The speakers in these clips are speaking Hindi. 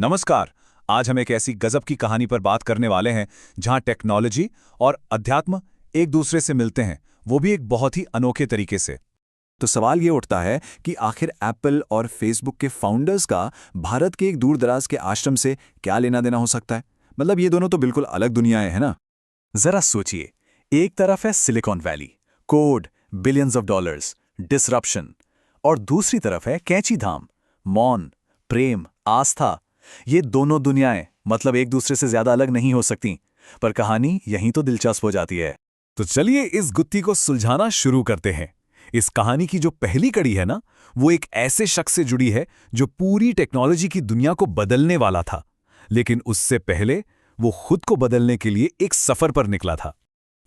नमस्कार। आज हम एक ऐसी गजब की कहानी पर बात करने वाले हैं जहां टेक्नोलॉजी और अध्यात्म एक दूसरे से मिलते हैं, वो भी एक बहुत ही अनोखे तरीके से। तो सवाल ये उठता है कि आखिर एप्पल और फेसबुक के फाउंडर्स का भारत के एक दूरदराज के आश्रम से क्या लेना देना हो सकता है। मतलब ये दोनों तो बिल्कुल अलग दुनियाएं हैं ना। जरा सोचिए, एक तरफ है silicon valley, code, billions of dollars, disruption, और दूसरी तरफ है कैंची धाम, मौन, प्रेम, आस्था। ये दोनों दुनियाएं मतलब एक दूसरे से ज्यादा अलग नहीं हो सकती, पर कहानी यहीं तो दिलचस्प हो जाती है। तो चलिए इस गुत्थी को सुलझाना शुरू करते हैं। इस कहानी की जो पहली कड़ी है ना, वो एक ऐसे शख्स से जुड़ी है जो पूरी टेक्नोलॉजी की दुनिया को बदलने वाला था, लेकिन उससे पहले वो खुद को बदलने के लिए एक सफर पर निकला था।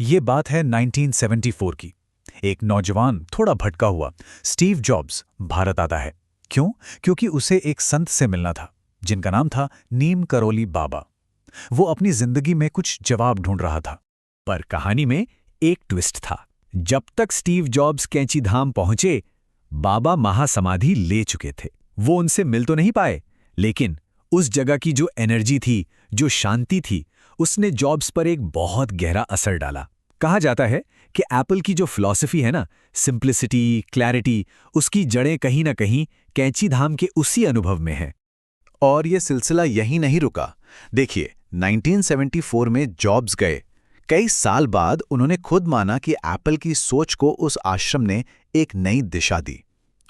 ये बात है 1974 की। एक नौजवान थोड़ा भटका हुआ स्टीव जॉब्स भारत आता है। क्यों? क्योंकि उसे एक संत से मिलना था जिनका नाम था नीम करोली बाबा। वो अपनी जिंदगी में कुछ जवाब ढूंढ रहा था, पर कहानी में एक ट्विस्ट था। जब तक स्टीव जॉब्स कैंची धाम पहुंचे, बाबा महासमाधि ले चुके थे। वो उनसे मिल तो नहीं पाए, लेकिन उस जगह की जो एनर्जी थी, जो शांति थी, उसने जॉब्स पर एक बहुत गहरा असर डाला। कहा जाता है कि एप्पल की जो फिलॉसफी है ना, सिंप्लिसिटी, क्लैरिटी, उसकी जड़ें कहीं ना कहीं कैंची धाम के उसी अनुभव में है। और ये सिलसिला यहीं नहीं रुका। देखिए, 1974 में जॉब्स गए। कई साल बाद उन्होंने खुद माना कि एप्पल की सोच को उस आश्रम ने एक नई दिशा दी।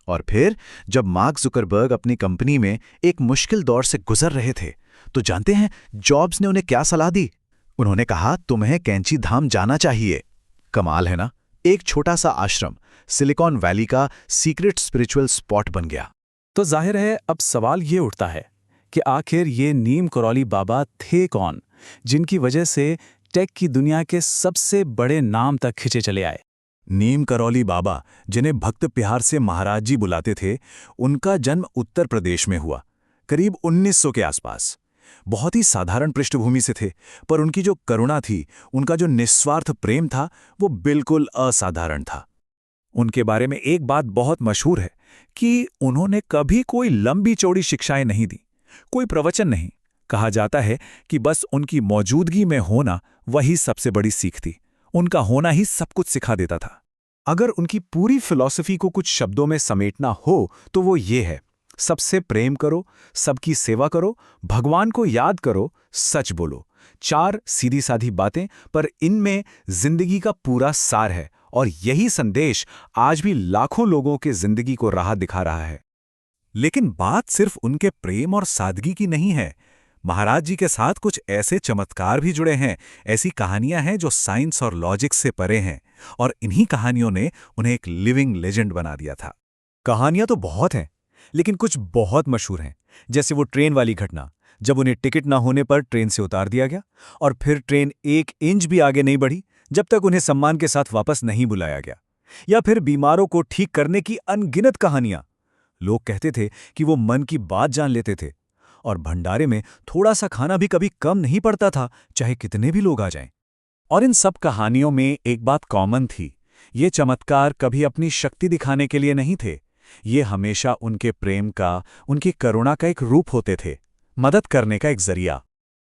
और फिर जब मार्क जुकरबर्ग अपनी कंपनी में एक मुश्किल दौर से गुजर रहे थे, तो जानते हैं जॉब्स ने उन्हें क्या सलाह दी? उन्होंने कहा, तुम्हें कैंची धाम जाना चाहिए। कमाल है ना, एक छोटा सा आश्रम सिलिकॉन वैली का सीक्रेट स्पिरिचुअल स्पॉट बन गया। तो जाहिर है अब सवाल ये उठता है कि आखिर ये नीम करौली बाबा थे कौन, जिनकी वजह से टेक की दुनिया के सबसे बड़े नाम तक खिंचे चले आए। नीम करौली बाबा, जिन्हें भक्त प्यार से महाराज जी बुलाते थे, उनका जन्म उत्तर प्रदेश में हुआ, करीब 1900 के आसपास। बहुत ही साधारण पृष्ठभूमि से थे, पर उनकी जो करुणा थी, उनका जो निस्वार्थ प्रेम था, वो बिल्कुल असाधारण था। उनके बारे में एक बात बहुत मशहूर है कि उन्होंने कभी कोई लंबी चौड़ी शिक्षाएं नहीं दी, कोई प्रवचन नहीं। कहा जाता है कि बस उनकी मौजूदगी में होना वही सबसे बड़ी सीख थी। उनका होना ही सब कुछ सिखा देता था। अगर उनकी पूरी फिलॉसफी को कुछ शब्दों में समेटना हो तो वो ये है: सबसे प्रेम करो, सबकी सेवा करो, भगवान को याद करो, सच बोलो। 4 सीधी साधी बातें, पर इनमें जिंदगी का पूरा सार है। और यही संदेश आज भी लाखों लोगों के जिंदगी को राह दिखा रहा है। लेकिन बात सिर्फ उनके प्रेम और सादगी की नहीं है। महाराज जी के साथ कुछ ऐसे चमत्कार भी जुड़े हैं, ऐसी कहानियां हैं जो साइंस और लॉजिक से परे हैं, और इन्हीं कहानियों ने उन्हें एक लिविंग लेजेंड बना दिया था। कहानियां तो बहुत हैं, लेकिन कुछ बहुत मशहूर हैं, जैसे वो ट्रेन वाली घटना, जब उन्हें टिकट ना होने पर ट्रेन से उतार दिया गया, और फिर ट्रेन 1 इंच भी आगे नहीं बढ़ी जब तक उन्हें सम्मान के साथ वापस नहीं बुलाया गया। या फिर बीमारों को ठीक करने की अनगिनत कहानियां। लोग कहते थे कि वो मन की बात जान लेते थे, और भंडारे में थोड़ा सा खाना भी कभी कम नहीं पड़ता था, चाहे कितने भी लोग आ जाएं। और इन सब कहानियों में एक बात कॉमन थी: ये चमत्कार कभी अपनी शक्ति दिखाने के लिए नहीं थे। ये हमेशा उनके प्रेम का, उनकी करुणा का एक रूप होते थे, मदद करने का एक जरिया।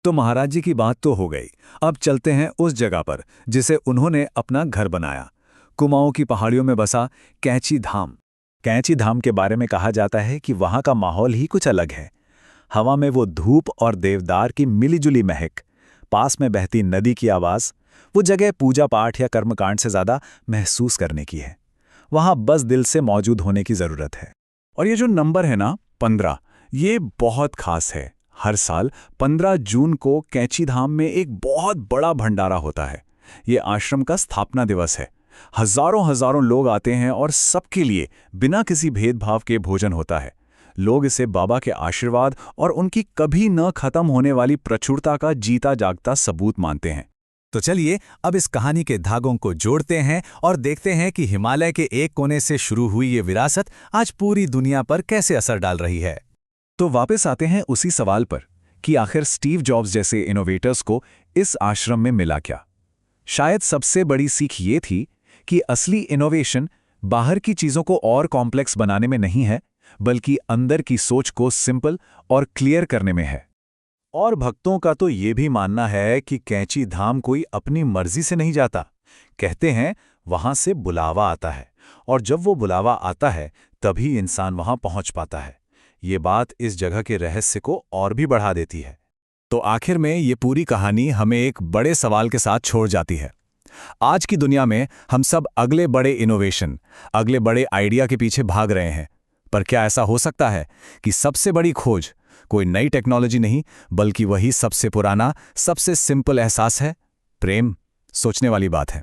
तो महाराज जी की बात तो हो गई। अब चलते हैं उस जगह पर जिसे उन्होंने अपना घर बनाया, कुमाऊं की पहाड़ियों में बसा कैंची धाम। कैंची धाम के बारे में कहा जाता है कि वहां का माहौल ही कुछ अलग है। हवा में वो धूप और देवदार की मिलीजुली महक, पास में बहती नदी की आवाज। वो जगह पूजा पाठ या कर्मकांड से ज्यादा महसूस करने की है। वहां बस दिल से मौजूद होने की जरूरत है। और ये जो नंबर है ना, 15, ये बहुत खास है। हर साल 15 जून को कैंची धाम में एक बहुत बड़ा भंडारा होता है। ये आश्रम का स्थापना दिवस है। हजारों हजारों लोग आते हैं और सबके लिए बिना किसी भेदभाव के भोजन होता है। लोग इसे बाबा के आशीर्वाद और उनकी कभी न खत्म होने वाली प्रचुरता का जीता जागता सबूत मानते हैं। तो चलिए अब इस कहानी के धागों को जोड़ते हैं और देखते हैं कि हिमालय के एक कोने से शुरू हुई ये विरासत आज पूरी दुनिया पर कैसे असर डाल रही है। तो वापस आते हैं उसी सवाल पर कि आखिर स्टीव जॉब्स जैसे इनोवेटर्स को इस आश्रम में मिला क्या। शायद सबसे बड़ी सीख ये थी कि असली इनोवेशन बाहर की चीजों को और कॉम्प्लेक्स बनाने में नहीं है, बल्कि अंदर की सोच को सिंपल और क्लियर करने में है। और भक्तों का तो ये भी मानना है कि कैंची धाम कोई अपनी मर्जी से नहीं जाता। कहते हैं वहां से बुलावा आता है, और जब वो बुलावा आता है तभी इंसान वहां पहुंच पाता है। ये बात इस जगह के रहस्य को और भी बढ़ा देती है। तो आखिर में ये पूरी कहानी हमें एक बड़े सवाल के साथ छोड़ जाती है। आज की दुनिया में हम सब अगले बड़े इनोवेशन, अगले बड़े आइडिया के पीछे भाग रहे हैं। पर क्या ऐसा हो सकता है कि सबसे बड़ी खोज कोई नई टेक्नोलॉजी नहीं, बल्कि वही सबसे पुराना, सबसे सिंपल एहसास है? प्रेम। सोचने वाली बात है।